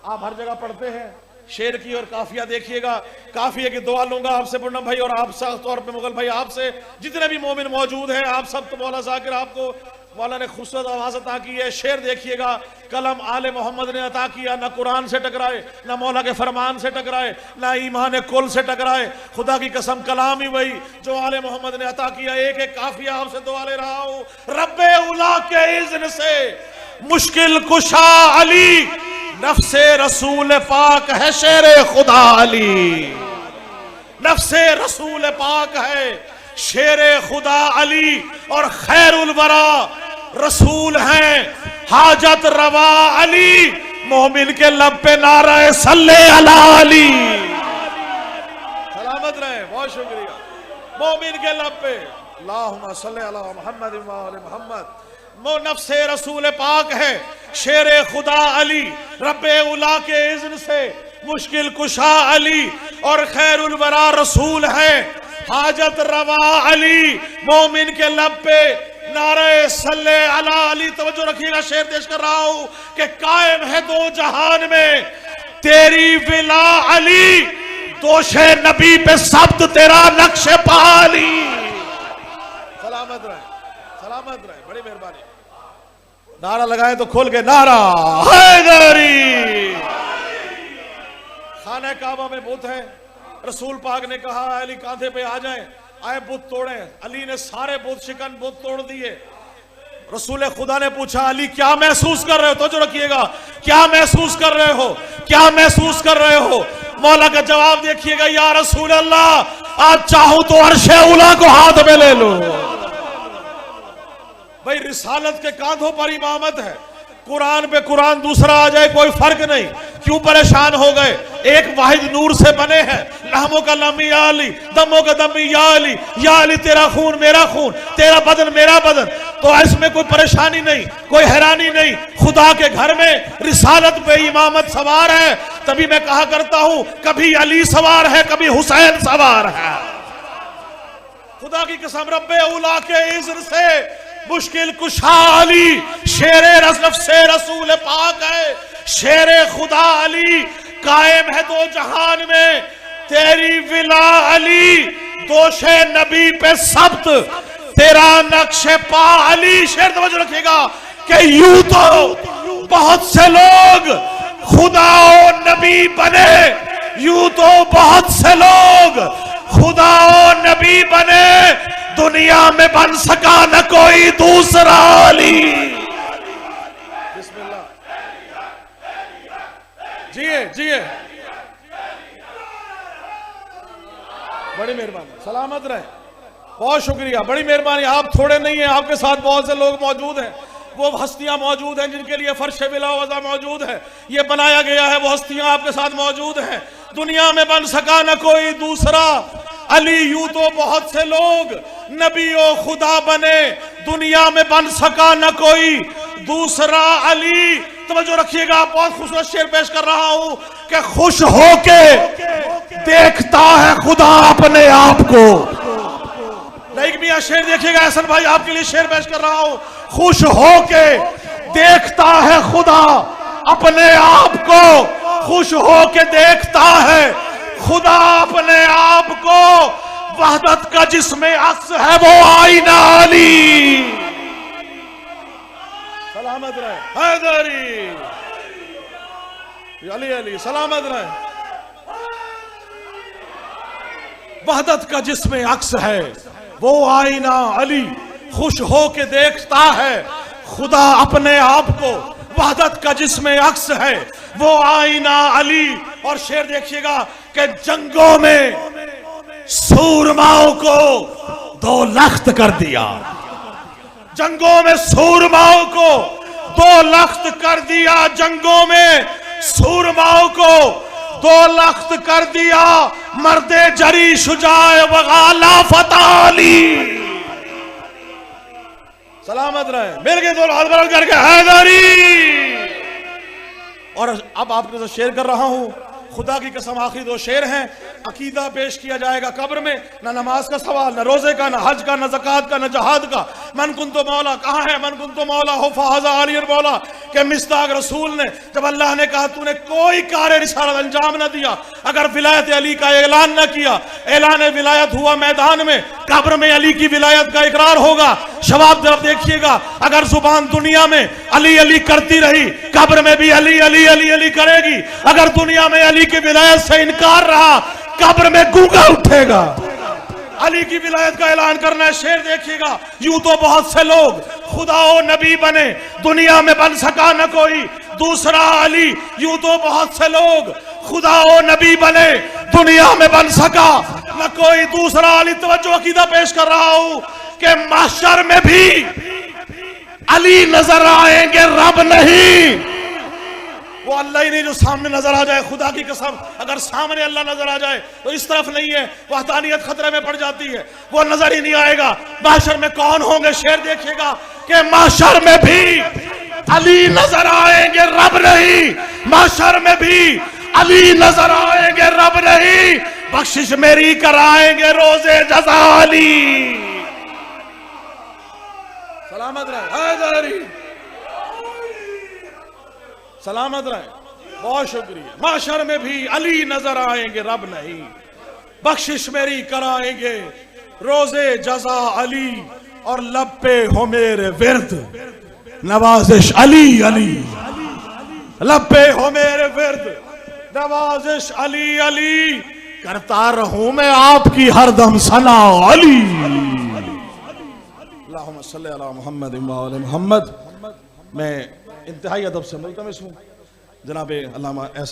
आप हर जगह पढ़ते हैं। शेर की और काफिया देखिएगा। काफिया की दुआ लूंगा आपसे पूनम भाई और आप साथ तौर पे मुगल भाई, आपसे जितने भी मोमिन मौजूद हैं, आप सब तो मौला जाकिर आपको मौला ने खूबसूरत आवाज अता की है। शेर देखिएगा, कलम आले मोहम्मद ने अता किया, ना कुरान से टकराए, ना मौला के फरमान से टकराए, ना ईमान कुल से टकराए। खुदा की कसम कलाम ही वही जो आले मोहम्मद ने अता किया। एक एक काफिया आपसे दुआ ले रहा हूं, रब्बे उला के इज़्न से मुश्किल कुशा अली, नफ्से रसूल पाक है शेर खुदा अली, नफ्से रसूल पाक है शेर खुदा अली, और खैरुल वरा रसूल हैं हाजत रवा अली। मोमिन के लब पे नारा सल्ले अला अली। सलामत रहे, बहुत शुक्रिया। मोमिन के लब पे अल्लाहुम्मा सल्ले अला मुहम्मद व आले मुहम्मद। वो नफ्से रसूल पाक है शेर खुदा अली, रब्बे उला के इज़्न से मुश्किल कुशा अली, और खैरुल वरा रसूल है हाजत रवा अली। मोमिन के लब पे नारे सल्ले अला अली। तवज्जो रखिएगा, शेर पेश कर रहा हूं कि कायम है दो जहान में तेरी विला अली, दोषे नबी पे शब्द तेरा नक्श पाली। सलामत रहे, सलामत रहे, बड़ी मेहरबानी। नारा लगाए तो खोल के नारा हैदरी। खाने काबा में बुत है, रसूल पाक ने कहा अली कांधे पे आ जाए, आए बुत तोड़े। अली ने सारे बुत शिकन बुत तोड़ दिए। रसूल खुदा ने पूछा अली क्या महसूस कर रहे हो? तो जो रखिएगा, क्या महसूस कर रहे हो, क्या महसूस कर रहे हो? मौला का जवाब देखिएगा, या रसूल अल्लाह आप चाहो तो अर्शे उला को हाथ में ले लो। भाई रिसालत के कांधों पर इमामत है, कुरान पे कुरान दूसरा आ जाए कोई फर्क नहीं। क्यों परेशान हो गए? एक वाहिद नूर से बने हैं। लहमों का लमी या अली, दमों का दमी या अली, या अली तेरा खून मेरा खून, तेरा बदन मेरा बदन। तो इसमें कोई परेशानी नहीं, कोई हैरानी नहीं। खुदा के घर में रिसालत पे इमामत सवार है। तभी मैं कहा करता हूं कभी अली सवार है, कभी हुसैन सवार है। खुदा की कसम रब्बे उला के इज़्न से मुश्किल कुशा अली, शेरे नफ्से रसूल पाक है शेरे खुदा अली। कायम है दो जहान में तेरी विला अली, दोषे नबी पे सब्त तेरा नक्शे पा अली। शेर तवज्जो रखिएगा कि यूं तो बहुत से लोग खुदा और नबी बने, यूं तो बहुत से लोग खुदा और नबी बने, दुनिया में बन सका न कोई दूसरा अली। बिस्मिल्लाह, जिए जिए, बड़ी मेहरबानी, सलामत रहे, बहुत शुक्रिया, बड़ी मेहरबानी। आप थोड़े नहीं हैं, आपके साथ बहुत से लोग मौजूद हैं। वो हस्तियां मौजूद हैं जिनके लिए फर्श बिला वज़ा मौजूद है, ये बनाया गया है। वो हस्तियां आपके साथ मौजूद हैं। दुनिया में बन सका न कोई दूसरा अली, यूं तो बहुत से लोग नबी ओ खुदा बने, दुनिया में बन सका न कोई दूसरा अली। तवज्जो रखिएगा, बहुत खूबसूरत शेर पेश कर रहा हूं कि खुश होके देखता है खुदा अपने आप को। लाइक मियां शेर देखिएगा, एहसन भाई आपके लिए शेर पेश कर रहा हूं। खुश होके देखता है खुदा अपने आप को, खुश होके देखता है खुदा अपने आप को, वहदत का जिसमें अक्स है वो आईना अली। सलामत रहे हैदरी, अली अली सलामत रहे। वहदत का जिसमें अक्स है वो आईना अली, खुश होके देखता है खुदा अपने आप को, वहदत का जिसमें अक्स है वो आईना अली। और शेर देखिएगा कि जंगों में सूरमाओं को दो लख्त कर दिया, जंगों में सूरमाओं को दो लख्त कर दिया, जंगों में सूरमाओं को दो लख्त कर दिया, मर्दे जरी शुजाए वगाला फताली। सलामत रहे, मिल गए दो हाथ करके हैदरी। और अब आपके साथ शेयर कर रहा हूं खुदा की कसम आखिरी दो शेर हैं। अकीदा पेश किया जाएगा कब्र में, ना नमाज का सवाल, ना रोजे का, ना हज का, ना ज़कात का, ना जहाद का। मन कुन तो मौला कहाँ है, मन कुन तो मौला हो फाजा आलियर मौला के मिस्ताक रसूल ने जब अल्लाह ने कहा तूने कोई कार्य रिसालत अंजाम न दिया, अगर विलायत अली का ऐलान न किया, ऐलान विलायत हुआ मैदान में, कब्र में अली की विलायत का इकरार होगा। शबाब जब देखिएगा, अगर जुबान दुनिया में अली अली करती रही, कब्र में भी अली अली अली अली करेगी। अगर दुनिया में अली की विलायत से इनकार रहा, कब्र में गूंगा उठेगा। अली की विलायत का ऐलान करना है। शेर देखिएगा, यूं तो बहुत से लोग खुदा ओ नबी बने, दुनिया में बन सका न कोई दूसरा अली। यूं तो बहुत से लोग खुदा ओ नबी बने, दुनिया में बन सका न कोई दूसरा अली। तवज्जो, अकीदा पेश कर रहा हूं कि महशर में भी अली नजर आएंगे, रब नहीं। वो अल्लाह ही नहीं जो सामने नजर आ जाए। खुदा की कसम, अगर सामने अल्लाह नजर आ जाए तो इस तरफ नहीं है, वहदानियत खतरे में पड़ जाती है, वो नजर ही नहीं आएगा। महशर में कौन होंगे? शेर देखिएगा कि महशर में भी अली नजर आएंगे, रब नहीं। महशर में भी अली नजर आएंगे, रब नहीं। बख्शिश मेरी कराएंगे रोजे जज़ा अली। सलामत रहे हैदरी, सलामत रहे। बहुत शुक्रिया। माशर में भी अली नजर आएंगे, रब नहीं। बख्शिश मेरी कराएंगे रोजे जज़ा अली, और लब पे हो मेरे विर्द नवाजिश अली अली। लब पे हो मेरे विर्द नवाजिश अली अली, करता रहूं मैं आपकी हरदम सना अली। अल्लाहुम्मा सल्ली अला मुहम्मद व आले मुहम्मद। मैं इंतहाई अदब से मुल्तमिस हूँ जनाब अल्लामा